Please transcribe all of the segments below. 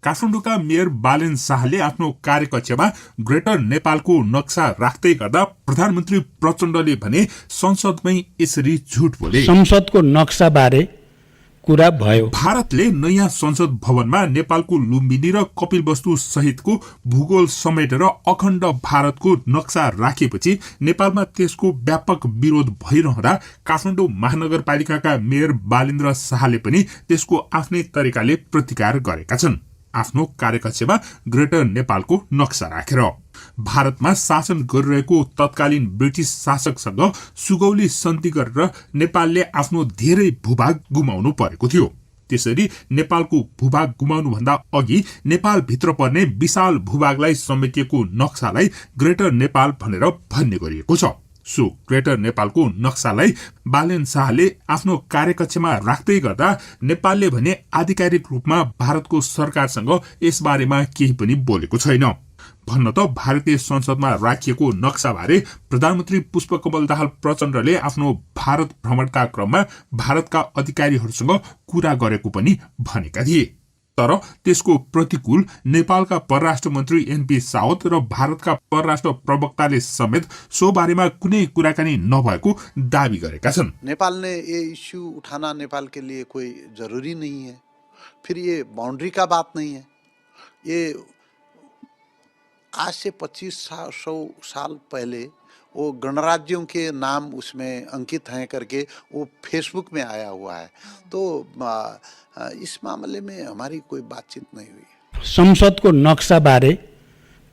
काठमाडौँका mayor Balen शाहले आफ्नो कार्यकक्षमा greater नेपालको नक्सा राख्दै गर्दा प्रधानमन्त्री प्रचण्डले भने संसदमै यसरी झुट बोले। संसदको नक्सा बारे कुरा भयो। भारतले नयाँ संसद भवनमा नेपालको लुम्बिनी र कपिलवस्तु सहितको भूगोल समेटेर अखण्ड भारतको नक्सा राखेपछि नेपालमा त्यसको व्यापक विरोध भइरहँदा काठमाडौँ महानगरपालिकाका मेयर बालेन्द्र शाहले पनि त्यसको आफ्नै तरिकाले प्रतिकार गरेका छन्, आफ्नो कार्यकक्षमा ग्रेटर नेपालको नक्सा राखेर। भारतमा शासन गरिरहेको तत्कालीन ब्रिटिस शासकसँग सुगौली सन्धि गरेर नेपालले आफ्नो धेरै भूभाग गुमाउनु परेको थियो। त्यसरी नेपालको भूभाग गुमाउनुभन्दा अघि नेपालभित्र पर्ने विशाल भूभागलाई समेटिएको नक्सालाई ग्रेटर नेपाल भनेर भन्ने गरिएको छ। सो ग्रेटर नेपालको नक्सालाई बालेन शाहले आफ्नो कार्यकक्षमा राख्दै गर्दा नेपालले भने आधिकारिक रूपमा भारतको सरकारसँग यसबारेमा केही पनि बोलेको छैन। भन्न त भारतीय संसदमा राखिएको नक्साबारे प्रधानमन्त्री पुष्पकमल दाहाल प्रचण्डले आफ्नो भारत भ्रमणका क्रममा भारतका अधिकारीहरूसँग कुरा गरेको पनि भनेका थिए। तर त्यसको प्रतिकूल नेपालका परराष्ट्र मन्त्री एनपी साउद र भारतका परराष्ट्र प्रवक्ताले समेत सो बारेमा कुनै कुराकानी नभएको दावी गरेका छन्। नेपाल ने ये इश्यू उठाना नेपाल के लिए कोई जरूरी नहीं है, फिर ये बाउंड्री का बात नहीं है। ये आज से 2500 साल पहले वो गणराज्यों के नाम उसमें अंकित हैं करके वो फेसबुक में आया हुआ है। तो इस मामले में हमारी कोई बातचीत नहीं हुई। संसदको नक्सा बारे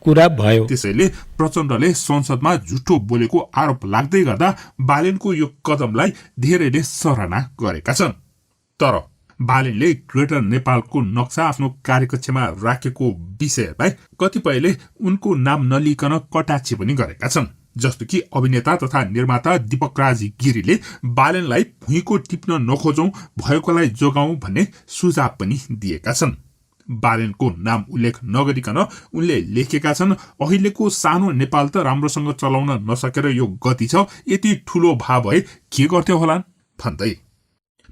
कुरा भयो। त्यसैले प्रचण्डले संसदमा झुटो बोलेको आरोप लाग्दै गर्दा बालेनको यो कदमलाई धेरैले सराहना गरेका छन्। तर बालेनले ग्रेटर नेपालको नक्सा आफ्नो कार्यकक्षमा राखेको विषयलाई कतिपयले उनको नाम नलिकन कटाक्षी पनि गरेका छन्। जस्तो कि अभिनेता तथा निर्माता दीपक राज गिरीले बालेनलाई भुइँको टिप्न नखोजौं, भएकोलाई जोगाउँ भन्ने सुझाव पनि दिएका छन्। बालेनको नाम उल्लेख नगरिकन उनले लेखेका छन्, अहिलेको सानो नेपाल त राम्रोसँग चलाउन नसकेर यो गति छ, यति ठूलो भाव भए के गर्थ्यो होलान् भन्दै।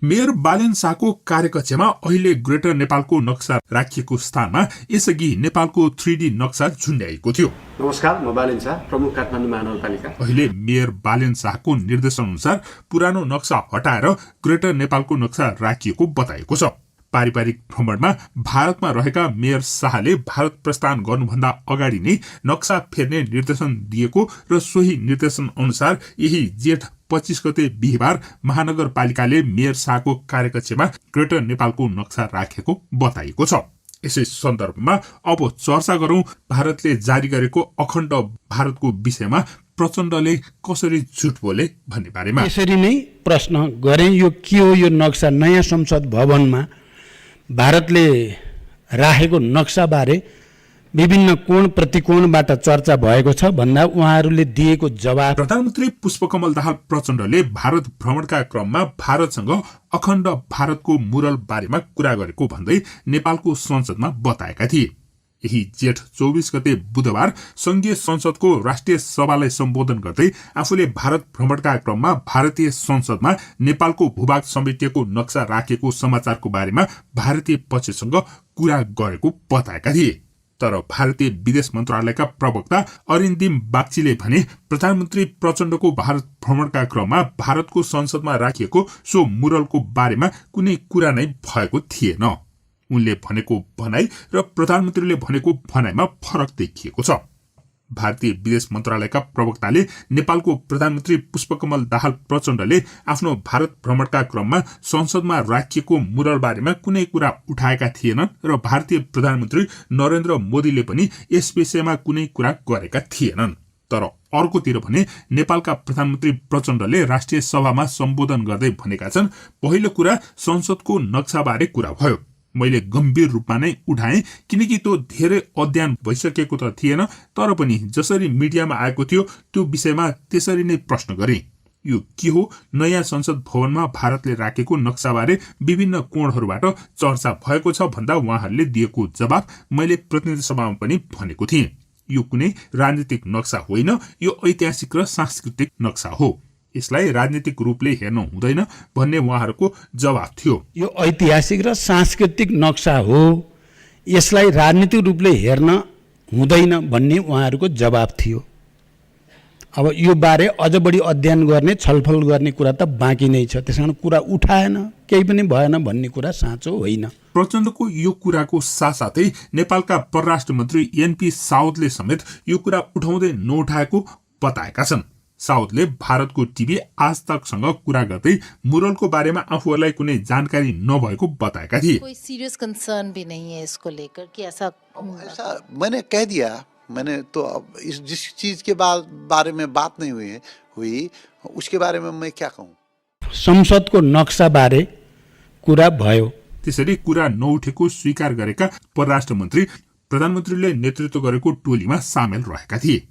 मेयर बालेन शाहको कार्यकक्षमा अहिले ग्रेटर नेपालको नक्सा राखिएको स्थानमा यसअघि नेपालको 3D नक्सा झुन्ड्याएको थियो। नमस्कार, म बालेन शाह, प्रमुख काठमाडौँ महानगरपालिका। अहिले मेयर बालेन शाहको निर्देशन अनुसार पुरानो नक्सा हटाएर ग्रेटर नेपालको नक्सा राखिएको बताएको छ। पारिवारिक भ्रमणमा भारतमा रहेका मेयर शाहले भारत प्रस्थान गर्नुभन्दा अगाडि नै नक्सा फेर्ने निर्देशन दिएको र सोही निर्देशन अनुसार यही जेठ 25 गते बिहिबार महानगरपालिकाले मेयर शाहको कार्यकक्षमा ग्रेटर नेपालको नक्सा राखेको बताइएको छ। यसै सन्दर्भमा अब चर्चा गरौं भारतले जारी गरेको अखण्ड भारतको विषयमा प्रचण्डले कसरी झुट बोले भन्ने बारेमा। यसरी नै प्रश्न गरे, यो के हो यो नक्सा? नयाँ संसद भवनमा भारतले राखेको नक्सा बारे विभिन्न कोण प्रतिकोणबाट चर्चा भएको छ भन्दा उहाँहरूले दिएको जवाब। प्रधानमन्त्री पुष्पकमल दाहाल प्रचण्डले भारत भ्रमणका क्रममा भारतसँग अखण्ड भारतको मुरल बारेमा कुरा गरेको भन्दै नेपालको संसदमा बताएका थिए। यही जेठ 24 गते बुधबार संघीय संसदको राष्ट्रिय सभालाई सम्बोधन गर्दै आफूले भारत भ्रमणका क्रममा भारतीय संसदमा नेपालको भूभाग समेटिएको नक्सा राखेको समाचारको बारेमा भारतीय पक्षसँग कुरा गरेको बताएका थिए। तर भारतीय विदेश मन्त्रालयका प्रवक्ता अरिन्दिम बागचीले भने प्रधानमन्त्री प्रचण्डको भारत भ्रमणका क्रममा भारतको संसदमा राखिएको सो मुरलको बारेमा कुनै कुरा नै भएको थिएन। उनले भनेको भनाई र प्रधानमन्त्रीले भनेको भनाइमा फरक देखिएको छ। भारतीय विदेश मन्त्रालयका प्रवक्ताले नेपालको प्रधानमन्त्री पुष्पकमल दाहाल प्रचण्डले आफ्नो भारत भ्रमणका क्रममा संसदमा राखिएको मुरल बारेमा कुनै कुरा उठाएका थिएनन् र भारतीय प्रधानमन्त्री नरेन्द्र मोदीले पनि यस विषयमा कुनै कुरा गरेका थिएनन्। तर अर्कोतिर भने नेपालका प्रधानमन्त्री प्रचण्डले राष्ट्रिय सभामा सम्बोधन गर्दै भनेका छन्, पहिलो कुरा संसदको नक्साबारे कुरा भयो, मैले गम्भीर रूपमा नै उठाएँ किनकि त्यो धेरै अध्ययन भइसकेको त थिएन, तर पनि जसरी मिडियामा आएको थियो त्यो विषयमा त्यसरी नै प्रश्न गरेँ। यो के हो? नयाँ संसद भवनमा भारतले राखेको नक्साबारे विभिन्न कोणहरूबाट चर्चा भएको छ भन्दा उहाँहरूले दिएको जवाब मैले प्रतिनिधि सभामा पनि भनेको थिएँ। यो कुनै राजनीतिक नक्सा होइन, यो ऐतिहासिक र सांस्कृतिक नक्सा हो। यसलाई राजनीतिक रूपले हेर्नु हुँदैन भन्ने उहाँहरूको जवाब थियो। यो ऐतिहासिक र सांस्कृतिक नक्सा हो, यसलाई राजनीतिक रूपले हेर्न हुँदैन भन्ने उहाँहरूको जवाब थियो। अब यो बारे अझ बढी अध्ययन गर्ने छलफल गर्ने कुरा त बाँकी नै छ। त्यसकारण कुरा उठाएन, केही पनि भएन भन्ने कुरा साँचो होइन। प्रचण्डको यो कुराको साथसाथै नेपालका परराष्ट्र मन्त्री एनपी साउदले समेत यो कुरा उठाउँदै नउठाएको बताएका छन्। साउदले भारतको टिभी आज तकसँग कुरा गर्दै मुरलको बारेमा आफूहरूलाई कुनै जानकारी नभएको बताएका थिए। कोई सीरियस कंसर्न भी नहीं है इसको लेकर कि ऐसा मैंने कह दिया, मैंने तो अब इस जिस चीज के बारे में बात नहीं हुई उसके बारे में मैं क्या कहूँ। संसदको नक्सा बारे कुरा भयो। त्यसरी कुरा नउठेको स्वीकार गरेका परराष्ट्र मन्त्री प्रधानमन्त्रीले नेतृत्व गरेको टोलीमा सामेल रहेका थिए।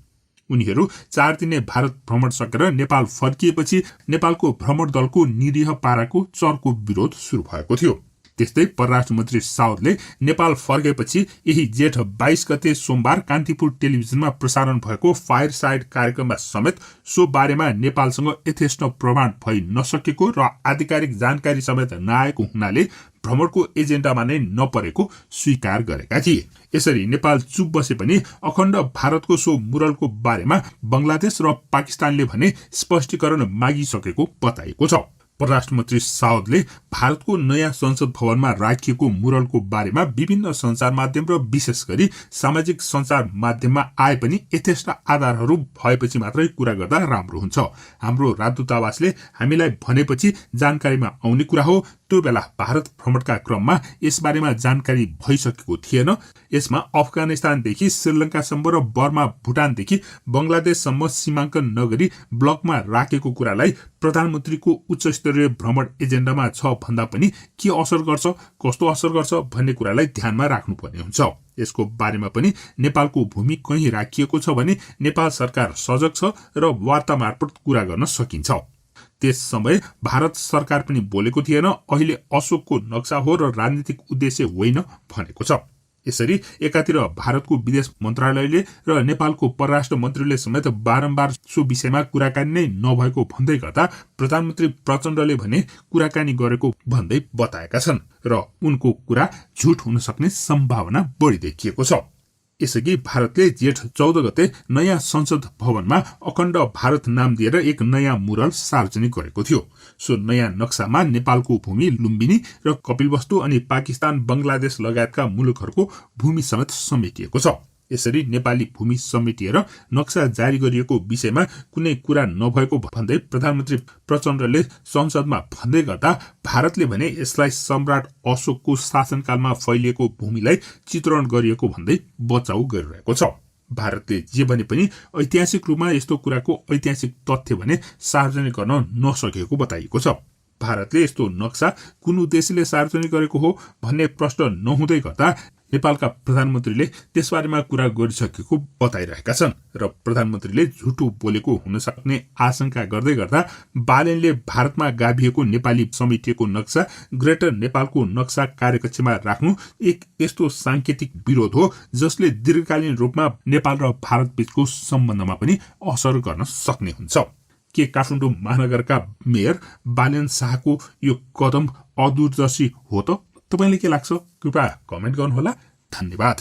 उनीहरू 4 दिने भारत भ्रमण सकेर नेपाल फर्किएपछि नेपालको भ्रमण दलको निरीह पाराको चर्को विरोध सुरु भएको थियो। त्यस्तै परराष्ट्र मन्त्री साउदले नेपाल फर्केपछि यही जेठ 22 गते सोमबार कान्तिपुर टेलिभिजनमा प्रसारण भएको फायर साइड कार्यक्रममा समेत सो बारेमा नेपालसँग यथेष्ट प्रमाण भइ नसकेको र आधिकारिक जानकारी समेत नआएको हुनाले भ्रमणको एजेन्डामा नै नपरेको स्वीकार गरेका थिए। यसरी नेपाल चुप बसे पनि अखण्ड भारतको सो मुरलको बारेमा बंगलादेश र पाकिस्तानले भने स्पष्टीकरण मागिसकेको बताइएको छ। परराष्ट्र मन्त्री साउदले भारतको नयाँ संसद भवनमा राखिएको मुरलको बारेमा विभिन्न सञ्चार माध्यम र विशेष गरी सामाजिक सञ्चार माध्यममा आए पनि यथेष्ट आधारहरू भएपछि मात्रै कुरा गर्दा राम्रो हुन्छ। हाम्रो राजदूतावासले हामीलाई भनेपछि जानकारीमा आउने कुरा हो। त्यो बेला भारत भ्रमणका क्रममा यसबारेमा जानकारी भइसकेको थिएन। यसमा अफगानिस्तानदेखि श्रीलङ्कासम्म र बर्मा भुटानदेखि बंगलादेशसम्म सीमाङ्कन नगरी ब्लकमा राखेको कुरालाई प्रधानमन्त्रीको उच्च स्तरीय भ्रमण एजेन्डामा छ भन्दा पनि के असर गर्छ, कस्तो असर गर्छ भन्ने कुरालाई ध्यानमा राख्नुपर्ने हुन्छ। यसको बारेमा पनि नेपालको भूमि कहीँ राखिएको छ भने नेपाल सरकार सजग छ र वार्ता मार्फत कुरा गर्न सकिन्छ। त्यस समय भारत सरकार पनि बोलेको थिएन, अहिले अशोकको नक्सा हो र राजनीतिक उद्देश्य होइन भनेको छ। यसरी एकातिर भारतको विदेश मन्त्रालयले र नेपालको परराष्ट्र मन्त्रीले समेत बारम्बार सो विषयमा कुराकानी नै नभएको भन्दै गर्दा प्रधानमन्त्री प्रचण्डले भने कुराकानी गरेको भन्दै बताएका छन् र उनको कुरा झुट हुन सक्ने सम्भावना बढी देखिएको छ। यसअघि भारतले जेठ 14 गते नयाँ संसद भवनमा अखण्ड भारत नाम दिएर एक नयाँ मुरल सार्वजनिक गरेको थियो। सो नयाँ नक्सामा नेपालको भूमि लुम्बिनी र कपिलवस्तु अनि पाकिस्तान, बंगलादेश लगायतका मुलुकहरूको भूमि समेत समेटिएको छ। यसरी नेपाली भूमि समेटिएर नक्सा जारी गरिएको विषयमा कुनै कुरा नभएको भन्दै प्रधानमन्त्री प्रचण्डले संसदमा भन्दै गर्दा भारतले भने यसलाई सम्राट अशोकको शासनकालमा फैलिएको भूमिलाई चित्रण गरिएको भन्दै बचाउ गरिरहेको छ। भारतले जे भने पनि ऐतिहासिक रूपमा यस्तो कुराको ऐतिहासिक तथ्य भने सार्वजनिक गर्न नसकेको बताइएको छ। भारतले यस्तो नक्सा कुन उद्देश्यले सार्वजनिक गरेको हो भन्ने प्रश्न नहुँदै गर्दा नेपालका प्रधानमन्त्रीले त्यसबारेमा कुरा गरिसकेको बताइरहेका छन् र प्रधानमन्त्रीले झुटो बोलेको हुन सक्ने आशंका गर्दै गर्दा बालेनले भारतमा गाभिएको नेपाली समेटिएको नक्सा ग्रेटर नेपालको नक्सा कार्यकक्षमा राख्नु एक यस्तो सांकेतिक विरोध हो जसले दीर्घकालीन रूपमा नेपाल र भारत बीचको सम्बन्धमा पनि असर गर्न सक्ने हुन्छ। के काठमाडौँ महानगरका मेयर बालेन शाहको यो कदम अदूरदर्शी हो त? तपाईलाई के लाग्छ? कृपया कमेन्ट गर्नुहोला। धन्यवाद।